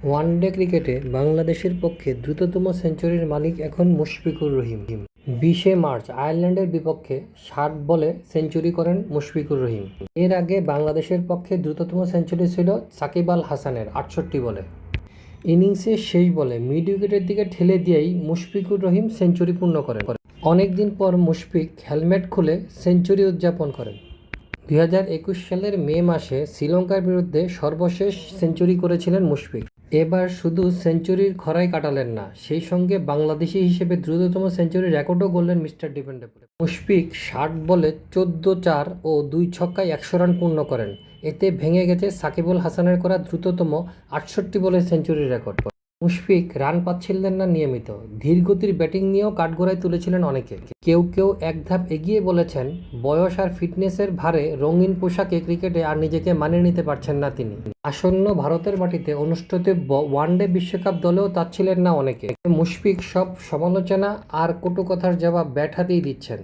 One day ক্রিকেটে বাংলাদেশের পক্ষে দ্রুততম সেঞ্চুরির মালিক এখন মুশফিকুর রহিম। 20শে মার্চ আয়ারল্যান্ডের বিপক্ষে 60 বলে সেঞ্চুরি করেন মুশফিকুর রহিম। এর আগে বাংলাদেশের পক্ষে দ্রুততম সেঞ্চুরি ছিল সাকিব আল হাসানের 68 বলে। ইনিংসের শেষ বলে মিড উইকেটের দিকে ঠেলে দিয়েই মুশফিকুর রহিম সেঞ্চুরি পূর্ণ করেন। অনেকদিন পর মুশফিক হেলমেট খুলে সেঞ্চুরি উদযাপন করেন। 2021 সালের মে মাসে শ্রীলঙ্কার বিরুদ্ধে সর্বশেষ সেঞ্চুরি করেছিলেন মুশফিক। এবার শুধু সেঞ্চুরির খরাই কাটালেন না, সেই সঙ্গে বাংলাদেশি হিসেবে দ্রুততম সেঞ্চুরি রেকর্ডও গড়লেন মিস্টার ডিপেন্ডেবল। মুশফিক 60 বলে 14 চার ও 2 ছক্কায় 100 রান পূর্ণ করেন। এতে ভেঙে গেছে সাকিব আল হাসানের করা দ্রুততম 68 বলে সেঞ্চুরি রেকর্ড। মুশফিক রান পাচ্ছিলেন না নিয়মিত, ধীরগতির ব্যাটিং নিয়েও কাঠগড়ায় তুলেছিলেন অনেকে। কেউ কেউ এক ধাপ এগিয়ে বলেছেন, বয়স আর ফিটনেসের ভারে রঙিন পোশাকে ক্রিকেটে আর নিজেকে মানিয়ে নিতে পারছেন না তিনি। আসন্ন ভারতের মাটিতে অনুষ্ঠিতব্য ওয়ানডে বিশ্বকাপ দলেও তাচ্ছিলেন না অনেকে। মুশফিক সব সমালোচনা আর কটু কথার জবাব ব্যাট হাতেই দিচ্ছেন,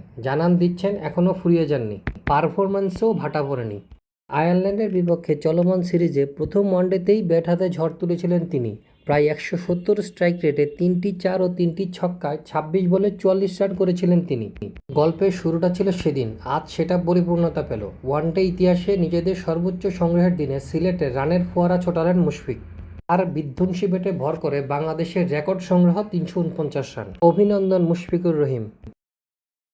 দিচ্ছেন এখনও ফুরিয়ে যাননি, পারফরম্যান্সেও ভাটা পড়েনি। আয়ারল্যান্ডের বিপক্ষে চলমান সিরিজে প্রথম ওয়ানডেতেই ব্যাট হাতে ঝড় তুলেছিলেন তিনি। প্রায় 170 স্ট্রাইক রেটে 3টি 4 ও 3টি ছক্কায় 26 বলে 44 রান করেছিলেন তিনি। গল্পের শুরুটা ছিল সেদিন, আজ সেটা পরিপূর্ণতা পেল। ওয়ানডে ইতিহাসে নিজেদের সর্বোচ্চ সংগ্রহের দিনে সিলেটে রানের ফোয়ারা ছোটালেন মুশফিক। আর বিধ্বংসী ব্যাটে ভর করে বাংলাদেশের রেকর্ড সংগ্রহ 349 রান। অভিনন্দন মুশফিকুর রহিম।